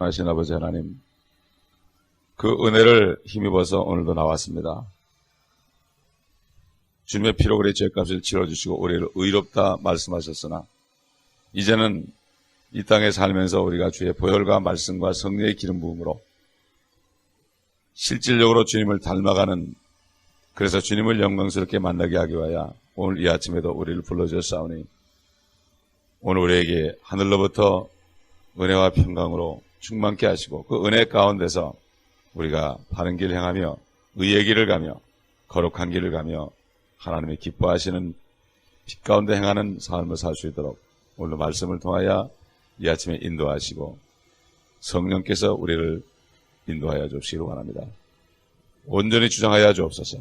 하신 아버지 하나님, 그 은혜를 힘입어서 오늘도 나왔습니다. 주님의 피로 우리의 죄값을 치러주시고 우리를 의롭다 말씀하셨으나 이제는 이 땅에 살면서 우리가 주의 보혈과 말씀과 성령의 기름 부음으로 실질적으로 주님을 닮아가는, 그래서 주님을 영광스럽게 만나게 하기 위하여 오늘 이 아침에도 우리를 불러주셨사오니 오늘 우리에게 하늘로부터 은혜와 평강으로 충만케 하시고 그 은혜 가운데서 우리가 바른 길을 향하며 의의 길을 가며 거룩한 길을 가며 하나님의 기뻐하시는 빛 가운데 행하는 삶을 살 수 있도록 오늘 말씀을 통하여 이 아침에 인도하시고 성령께서 우리를 인도하여 주시기를 원합니다. 온전히 주장하여 주옵소서.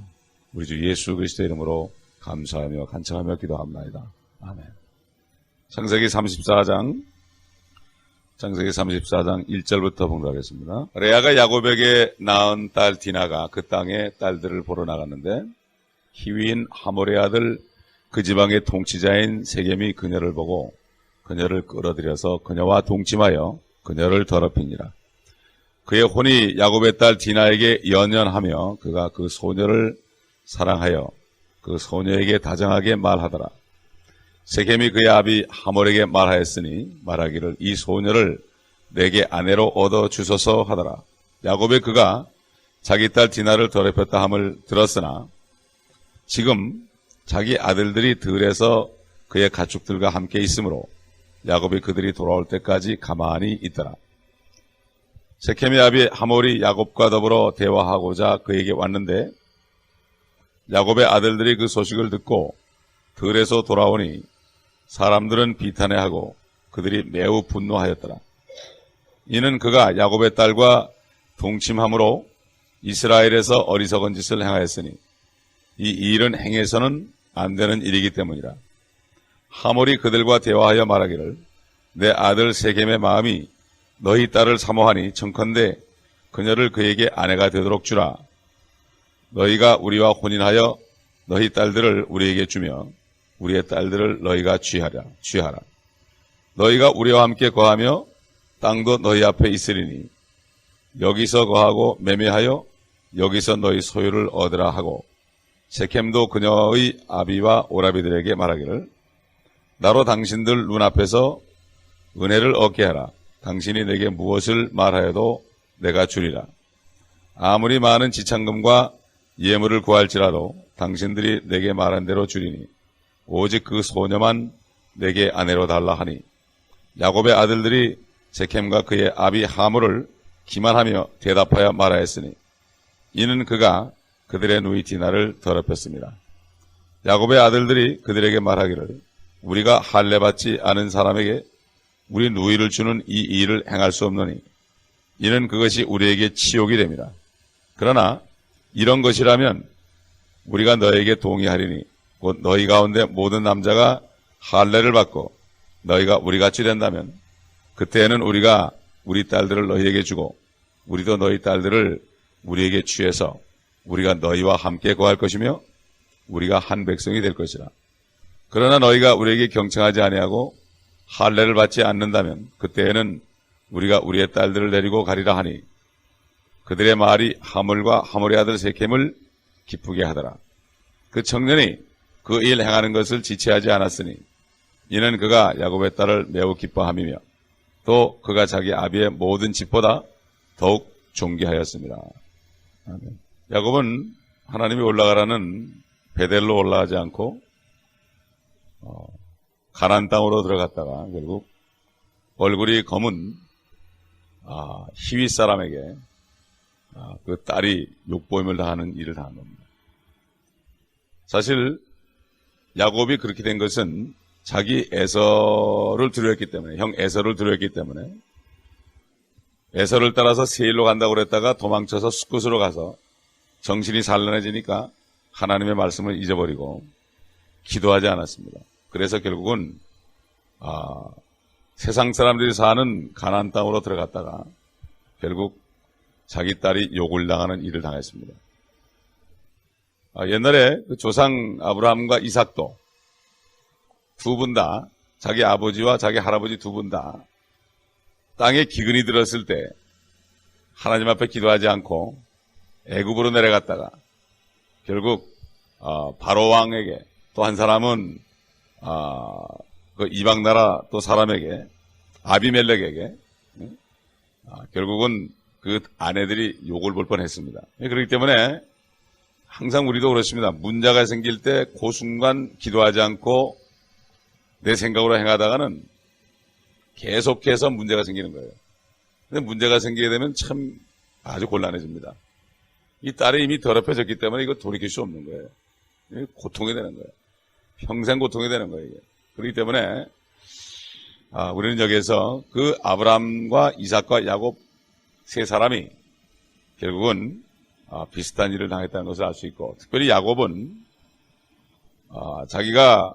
우리 주 예수 그리스도의 이름으로 감사하며 간청하며 기도합니다. 아멘. 창세기 34장 1절부터 봉독하겠습니다. 레아가 야곱에게 낳은 딸 디나가 그 땅의 딸들을 보러 나갔는데 히위인 하몰의 아들 그 지방의 통치자인 세겜이 그녀를 보고 그녀를 끌어들여서 그녀와 동침하여 그녀를 더럽히니라. 그의 혼이 야곱의 딸 디나에게 연연하며 그가 그 소녀를 사랑하여 그 소녀에게 다정하게 말하더라. 세겜이 그의 아비 하몰에게 말하였으니 말하기를 이 소녀를 내게 아내로 얻어 주소서 하더라. 야곱의 그가 자기 딸 디나를 더럽혔다 함을 들었으나 지금 자기 아들들이 들에서 그의 가축들과 함께 있으므로 야곱이 그들이 돌아올 때까지 가만히 있더라. 세겜의 아비 하몰이 야곱과 더불어 대화하고자 그에게 왔는데 야곱의 아들들이 그 소식을 듣고 들에서 돌아오니 사람들은 비탄해하고 그들이 매우 분노하였더라. 이는 그가 야곱의 딸과 동침함으로 이스라엘에서 어리석은 짓을 행하였으니 이 일은 행해서는 안 되는 일이기 때문이라. 하몰이 그들과 대화하여 말하기를 내 아들 세겜의 마음이 너희 딸을 사모하니 청컨대 그녀를 그에게 아내가 되도록 주라. 너희가 우리와 혼인하여 너희 딸들을 우리에게 주며 우리의 딸들을 너희가 취하라. 너희가 우리와 함께 거하며 땅도 너희 앞에 있으리니 여기서 거하고 매매하여 여기서 너희 소유를 얻으라 하고 세겜도 그녀의 아비와 오라비들에게 말하기를 나로 당신들 눈앞에서 은혜를 얻게 하라. 당신이 내게 무엇을 말하여도 내가 주리라. 아무리 많은 지참금과 예물을 구할지라도 당신들이 내게 말한 대로 주리니 오직 그 소녀만 내게 아내로 달라 하니 야곱의 아들들이 세겜과 그의 아비 하몰을 기만하며 대답하여 말하였으니 이는 그가 그들의 누이 디나를 더럽혔습니다. 야곱의 아들들이 그들에게 말하기를 우리가 할례받지 않은 사람에게 우리 누이를 주는 이 일을 행할 수 없노니 이는 그것이 우리에게 치욕이 됩니다. 그러나 이런 것이라면 우리가 너에게 동의하리니 곧 너희 가운데 모든 남자가 할례를 받고 너희가 우리같이 된다면 그때에는 우리가 우리 딸들을 너희에게 주고 우리도 너희 딸들을 우리에게 취해서 우리가 너희와 함께 거할 것이며 우리가 한 백성이 될 것이라. 그러나 너희가 우리에게 경청하지 아니하고 할례를 받지 않는다면 그때에는 우리가 우리의 딸들을 데리고 가리라 하니 그들의 말이 하몰과 하몰의 아들 세겜을 기쁘게 하더라. 그 청년이 그 일 행하는 것을 지체하지 않았으니 이는 그가 야곱의 딸을 매우 기뻐함이며 또 그가 자기 아비의 모든 집보다 더욱 존귀하였습니다. 아멘. 야곱은 하나님이 올라가라는 베델로 올라가지 않고 가나안 땅으로 들어갔다가 결국 얼굴이 검은 히위 사람에게 그 딸이 욕보임을 당하는 일을 당한 겁니다. 사실 야곱이 그렇게 된 것은 자기 에서를 두려웠기 때문에, 형 에서를 두려웠기 때문에 에서를 따라서 세일로 간다고 그랬다가 도망쳐서 숫곳으로 가서 정신이 산란해지니까 하나님의 말씀을 잊어버리고 기도하지 않았습니다. 그래서 결국은 세상 사람들이 사는 가나안 땅으로 들어갔다가 결국 자기 딸이 욕을 당하는 일을 당했습니다. 옛날에 그 조상 아브라함과 이삭도 두 분 다 자기 아버지와 자기 할아버지 두 분 다 땅에 기근이 들었을 때 하나님 앞에 기도하지 않고 애굽으로 내려갔다가 결국 바로 왕에게, 또 한 사람은 그 이방 나라 또 사람에게, 아비멜렉에게 결국은 그 아내들이 욕을 볼 뻔했습니다. 그렇기 때문에 항상 우리도 그렇습니다. 문제가 생길 때 그 순간 기도하지 않고 내 생각으로 행하다가는 계속해서 문제가 생기는 거예요. 근데 문제가 생기게 되면 참 아주 곤란해집니다. 이 딸이 이미 더럽혀졌기 때문에 이거 돌이킬 수 없는 거예요. 고통이 되는 거예요. 평생 고통이 되는 거예요. 이게. 그렇기 때문에 우리는 여기에서 그 아브라함과 이삭과 야곱 세 사람이 결국은 비슷한 일을 당했다는 것을 알 수 있고, 특별히 야곱은 자기가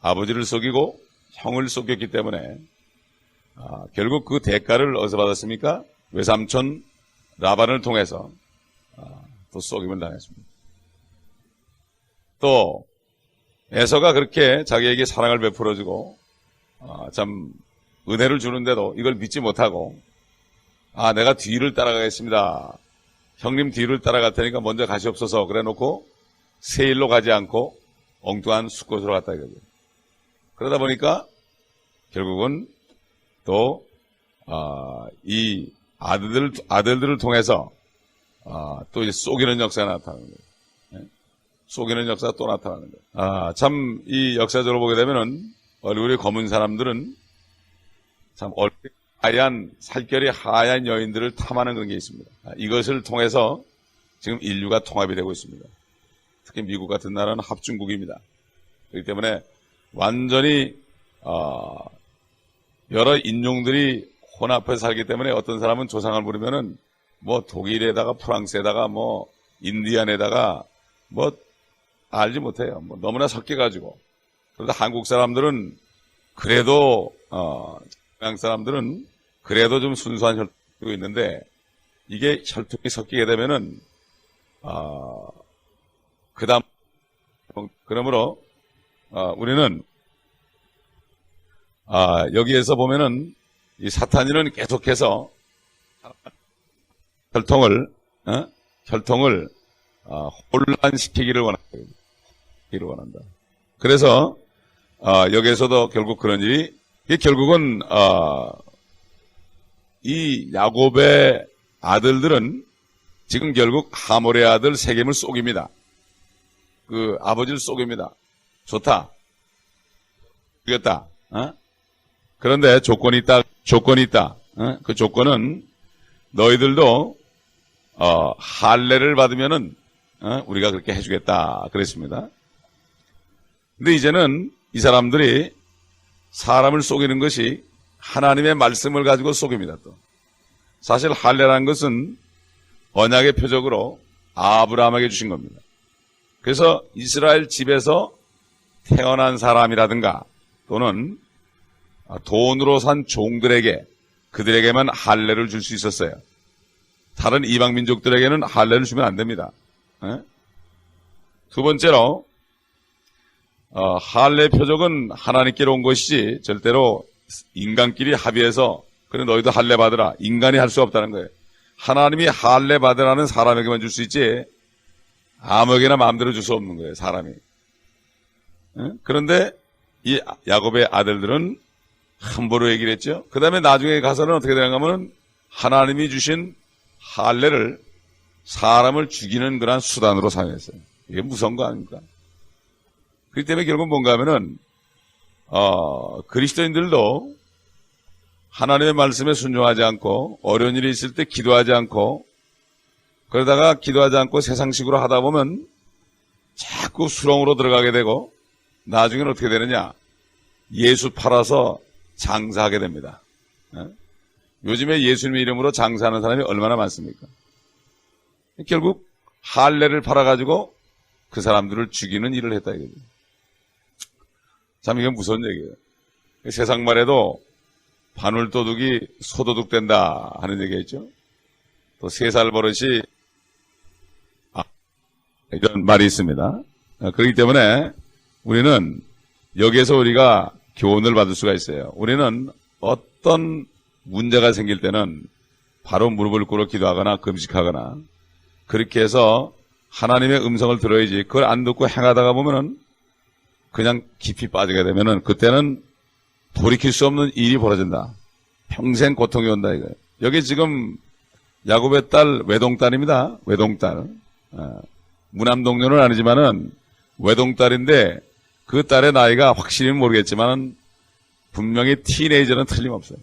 아버지를 속이고 형을 속였기 때문에 결국 그 대가를 어디서 받았습니까? 외삼촌 라반을 통해서 또 속임을 당했습니다. 또 에서가 그렇게 자기에게 사랑을 베풀어주고 참 은혜를 주는데도 이걸 믿지 못하고 내가 뒤를 따라가겠습니다. 형님 뒤를 따라갈 테니까 먼저 가시옵소서 그래 놓고 세일로 가지 않고 엉뚱한 숲곳으로 갔다 이거죠. 그러다 보니까 결국은 또 이 아들들을 통해서 또 이제 속이는 역사가 나타나는 거예요. 속이는 역사가 또 나타나는 거예요. 참 이 역사적으로 보게 되면은 얼굴이 검은 사람들은 참 얼굴이 하얀, 살결이 하얀 여인들을 탐하는 그런 게 있습니다. 이것을 통해서 지금 인류가 통합이 되고 있습니다. 특히 미국 같은 나라는 합중국입니다. 그렇기 때문에 완전히 여러 인종들이 혼합해서 살기 때문에 어떤 사람은 조상을 부르면은 뭐 독일에다가 프랑스에다가 뭐 인디안에다가 뭐 알지 못해요. 뭐 너무나 섞여가지고. 그런데 한국 사람들은 그래도 서양 사람들은 그래도 좀 순수한 혈통이 있는데 이게 혈통이 섞이게 되면은 그다음 그러므로 우리는 여기에서 보면은 이 사탄이는 계속해서 혈통을 혼란시키기를 원한다. 그래서 여기에서도 결국 그런 일이, 이게 결국은 이 야곱의 아들들은 지금 결국 하몰의 아들 세겜을 속입니다. 그 아버지를 속입니다. 좋다. 이겼다. 그런데 조건이 있다. 그 조건은 너희들도 할례를 받으면은 우리가 그렇게 해주겠다 그랬습니다. 근데 이제는 이 사람들이 사람을 속이는 것이 하나님의 말씀을 가지고 속입니다. 또 사실 할례라는 것은 언약의 표적으로 아브라함에게 주신 겁니다. 그래서 이스라엘 집에서 태어난 사람이라든가 또는 돈으로 산 종들에게, 그들에게만 할례를 줄 수 있었어요. 다른 이방 민족들에게는 할례를 주면 안 됩니다. 두 번째로 할례 표적은 하나님께로 온 것이지 절대로 인간끼리 합의해서 그래 너희도 할례 받으라, 인간이 할 수 없다는 거예요. 하나님이 할례 받으라는 사람에게만 줄 수 있지 아무에게나 마음대로 줄 수 없는 거예요, 사람이. 그런데 이 야곱의 아들들은 함부로 얘기를 했죠. 그 다음에 나중에 가서는 어떻게 되는가 하면 하나님이 주신 할례를 사람을 죽이는 그런 수단으로 사용했어요. 이게 무서운 거 아닙니까? 그렇기 때문에 결국 뭔가 하면은 그리스도인들도 하나님의 말씀에 순종하지 않고 어려운 일이 있을 때 기도하지 않고 그러다가 기도하지 않고 세상식으로 하다 보면 자꾸 수렁으로 들어가게 되고 나중에는 어떻게 되느냐, 예수 팔아서 장사하게 됩니다. 요즘에 예수님의 이름으로 장사하는 사람이 얼마나 많습니까? 결국 할례를 팔아가지고 그 사람들을 죽이는 일을 했다 이거죠. 참 이건 무서운 얘기예요. 세상 말에도 바늘도둑이 소도둑 된다 하는 얘기가 있죠. 또 3살 버릇이 이런 말이 있습니다. 그렇기 때문에 우리는 여기에서 우리가 교훈을 받을 수가 있어요. 우리는 어떤 문제가 생길 때는 바로 무릎을 꿇어 기도하거나 금식하거나 그렇게 해서 하나님의 음성을 들어야지. 그걸 안 듣고 행하다가 보면은 그냥 깊이 빠지게 되면은 그때는 돌이킬 수 없는 일이 벌어진다. 평생 고통이 온다 이거예요. 여기 지금 야곱의 딸 외동딸입니다. 외동딸. 무남동녀는 아니지만은 외동딸인데 그 딸의 나이가 확실히는 모르겠지만 분명히 티네이저는 틀림없어요.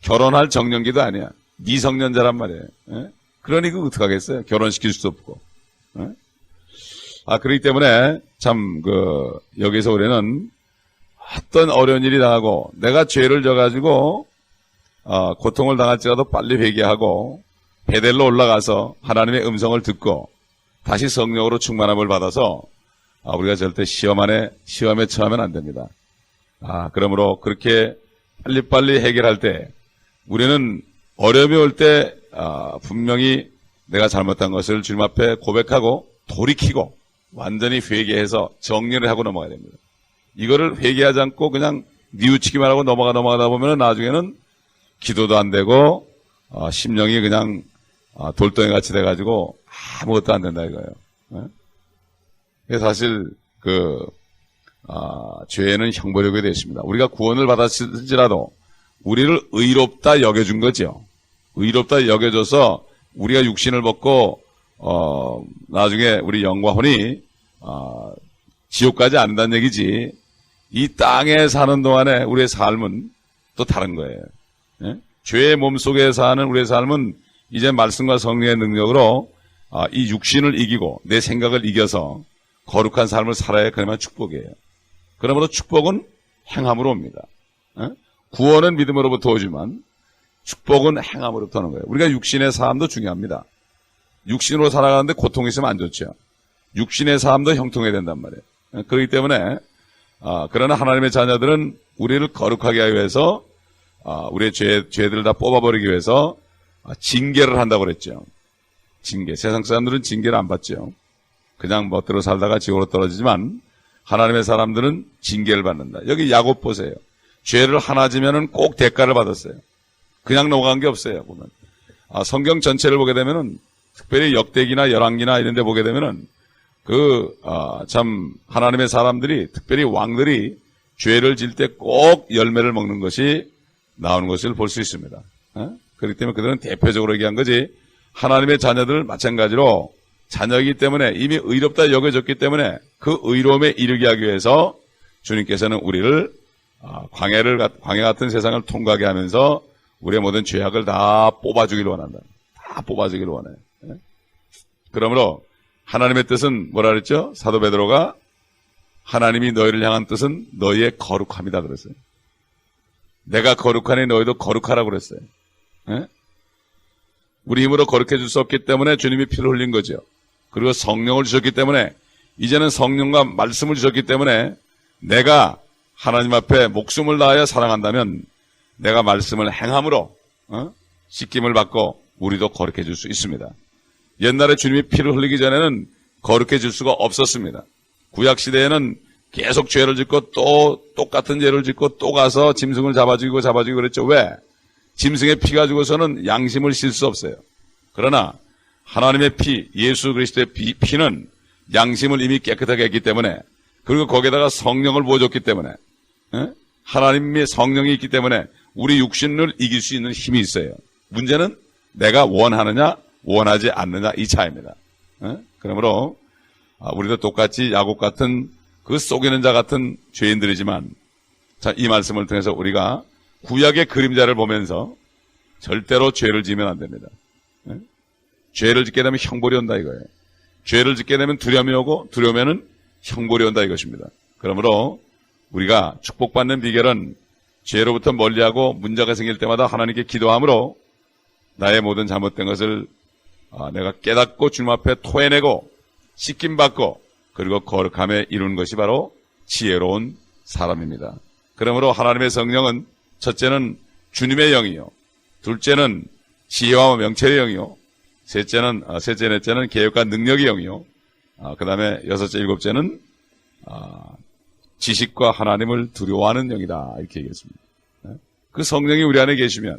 결혼할 정년기도 아니야. 미성년자란 말이에요. 그러니 그 어떡하겠어요. 결혼시킬 수도 없고. 그렇기 때문에 참 여기서 우리는 어떤 어려운 일이 당하고 내가 죄를 져가지고 고통을 당할지라도 빨리 회개하고 베델로 올라가서 하나님의 음성을 듣고 다시 성령으로 충만함을 받아서 우리가 절대 시험에 처하면 안 됩니다. 그러므로 그렇게 빨리빨리 해결할 때 우리는 어려움이 올 때 분명히 내가 잘못한 것을 주님 앞에 고백하고 돌이키고 완전히 회개해서 정리를 하고 넘어가야 됩니다. 이거를 회개하지 않고 그냥 뉘우치기만 하고 넘어가다 보면 나중에는 기도도 안 되고 심령이 그냥 돌덩이 같이 돼가지고 아무것도 안 된다 이거예요. 사실 죄는 형벌하게 되어 있습니다. 우리가 구원을 받았을지라도 우리를 의롭다 여겨준 거죠. 의롭다 여겨줘서 우리가 육신을 벗고 나중에 우리 영과 혼이 지옥 가지 않는다는 얘기지. 이 땅에 사는 동안에 우리의 삶은 또 다른 거예요. 죄의 몸속에 사는 우리의 삶은 이제 말씀과 성령의 능력으로 이 육신을 이기고 내 생각을 이겨서 거룩한 삶을 살아야 그나마 축복이에요. 그러므로 축복은 행함으로 옵니다. 구원은 믿음으로부터 오지만 축복은 행함으로부터 오는 거예요. 우리가 육신의 삶도 중요합니다. 육신으로 살아가는데 고통이 있으면 안 좋죠. 육신의 삶도 형통해야 된단 말이에요. 그렇기 때문에 그러나 하나님의 자녀들은 우리를 거룩하게 하기 위해서 우리의 죄들을 다 뽑아버리기 위해서 징계를 한다고 그랬죠. 징계. 세상 사람들은 징계를 안 받죠. 그냥 멋대로 살다가 지옥으로 떨어지지만 하나님의 사람들은 징계를 받는다. 여기 야곱 보세요. 죄를 하나 지면은 꼭 대가를 받았어요. 그냥 넘어간 게 없어요. 보면 성경 전체를 보게 되면은 특별히 역대기나 열왕기나 이런 데 보게 되면은 참 하나님의 사람들이 특별히 왕들이 죄를 질 때 꼭 열매를 먹는 것이 나오는 것을 볼 수 있습니다. 그렇기 때문에 그들은 대표적으로 얘기한 거지. 하나님의 자녀들 마찬가지로 자녀이기 때문에 이미 의롭다 여겨졌기 때문에 그 의로움에 이르게 하기 위해서 주님께서는 우리를 광야 같은 세상을 통과하게 하면서 우리의 모든 죄악을 다 뽑아주기를 원한다. 다 뽑아주기를 원해요. 그러므로 하나님의 뜻은 뭐라 그랬죠? 사도 베드로가 하나님이 너희를 향한 뜻은 너희의 거룩함이다 그랬어요. 내가 거룩하니 너희도 거룩하라고 그랬어요. 우리 힘으로 거룩해 줄 수 없기 때문에 주님이 피를 흘린 거죠. 그리고 성령을 주셨기 때문에 이제는 성령과 말씀을 주셨기 때문에 내가 하나님 앞에 목숨을 다하여 사랑한다면 내가 말씀을 행함으로 씻김을 받고 우리도 거룩해 줄 수 있습니다. 옛날에 주님이 피를 흘리기 전에는 거룩해 줄 수가 없었습니다. 구약시대에는 계속 죄를 짓고 또 똑같은 죄를 짓고 또 가서 짐승을 잡아주고 그랬죠. 왜? 짐승의 피 가지고서는 양심을 실 수 없어요. 그러나 하나님의 피, 예수 그리스도의 피는 양심을 이미 깨끗하게 했기 때문에 그리고 거기에다가 성령을 부어줬기 때문에 하나님의 성령이 있기 때문에 우리 육신을 이길 수 있는 힘이 있어요. 문제는 내가 원하느냐 원하지 않느냐 이 차이입니다. 그러므로 우리도 똑같이 야곱 같은 그 속이는 자 같은 죄인들이지만 자, 이 말씀을 통해서 우리가 구약의 그림자를 보면서 절대로 죄를 지으면 안 됩니다. 죄를 짓게 되면 형벌이 온다 이거예요. 죄를 짓게 되면 두려움이 오고 두려우면은 형벌이 온다 이것입니다. 그러므로 우리가 축복받는 비결은 죄로부터 멀리하고 문제가 생길 때마다 하나님께 기도함으로 나의 모든 잘못된 것을 내가 깨닫고 주님 앞에 토해내고 씻김받고 그리고 거룩함에 이루는 것이 바로 지혜로운 사람입니다. 그러므로 하나님의 성령은 첫째는 주님의 영이요, 둘째는 지혜와 명철의 영이요, 셋째, 넷째는 계획과 능력의 영이요, 그 다음에 여섯째, 일곱째는 지식과 하나님을 두려워하는 영이다 이렇게 얘기했습니다. 그 성령이 우리 안에 계시면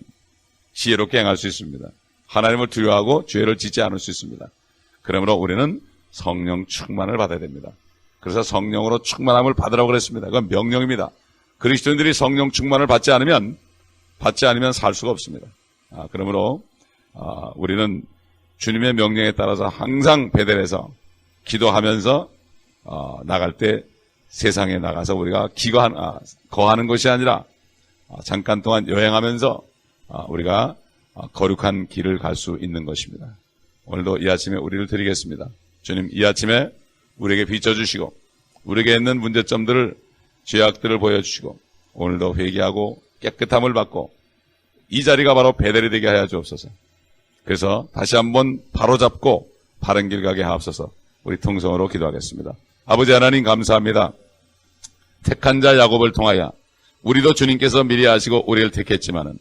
지혜롭게 행할 수 있습니다. 하나님을 두려워하고 죄를 짓지 않을 수 있습니다. 그러므로 우리는 성령 충만을 받아야 됩니다. 그래서 성령으로 충만함을 받으라고 그랬습니다. 그건 명령입니다. 그리스도인들이 성령 충만을 받지 않으면 살 수가 없습니다. 그러므로 우리는 주님의 명령에 따라서 항상 베델에서 기도하면서 나갈 때 세상에 나가서 우리가 거하는 것이 아니라 잠깐 동안 여행하면서 우리가 거룩한 길을 갈 수 있는 것입니다. 오늘도 이 아침에 우리를 드리겠습니다. 주님, 이 아침에 우리에게 비춰주시고 우리에게 있는 문제점들을, 죄악들을 보여주시고 오늘도 회개하고 깨끗함을 받고 이 자리가 바로 베델이 되게 하여 주옵소서. 그래서 다시 한번 바로잡고 바른 길 가게 하옵소서. 우리 통성으로 기도하겠습니다. 아버지 하나님 감사합니다. 택한 자 야곱을 통하여 우리도 주님께서 미리 아시고 우리를 택했지만은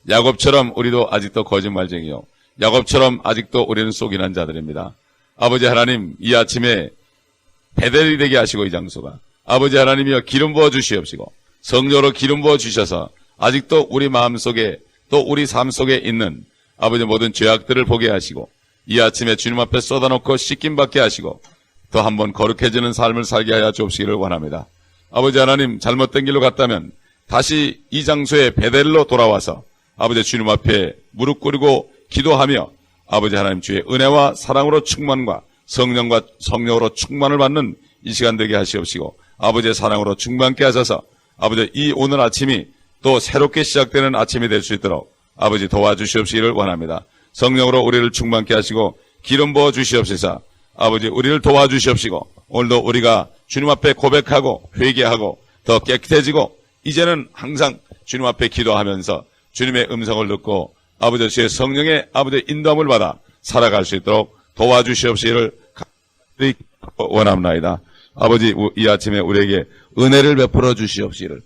야곱처럼 우리도 아직도 거짓말쟁이요, 야곱처럼 아직도 우리는 속이는 자들입니다. 아버지 하나님, 이 아침에 베델이 되게 하시고 이 장소가 아버지 하나님이여 기름 부어 주시옵시고 성령으로 기름 부어 주셔서 아직도 우리 마음속에 또 우리 삶 속에 있는 아버지 모든 죄악들을 보게 하시고 이 아침에 주님 앞에 쏟아놓고 씻김 받게 하시고 또 한번 거룩해지는 삶을 살게 하여 주옵시기를 원합니다. 아버지 하나님, 잘못된 길로 갔다면 다시 이 장소에 베델로 돌아와서 아버지 주님 앞에 무릎 꿇고 기도하며 아버지 하나님 주의 은혜와 사랑으로 충만과 성령으로 충만을 받는 이 시간 되게 하시옵시고 아버지의 사랑으로 충만케 하셔서 아버지 이 오늘 아침이 또 새롭게 시작되는 아침이 될 수 있도록 아버지 도와주시옵시기를 원합니다. 성령으로 우리를 충만케 하시고 기름 부어 주시옵소서. 아버지 우리를 도와주시옵시고 오늘도 우리가 주님 앞에 고백하고 회개하고 더 깨끗해지고 이제는 항상 주님 앞에 기도하면서 주님의 음성을 듣고 아버지 주의 성령의 아버지 인도함을 받아 살아갈 수 있도록 도와주시옵시기를 원합나이다. 아버지 이 아침에 우리에게 은혜를 베풀어 주시옵시기를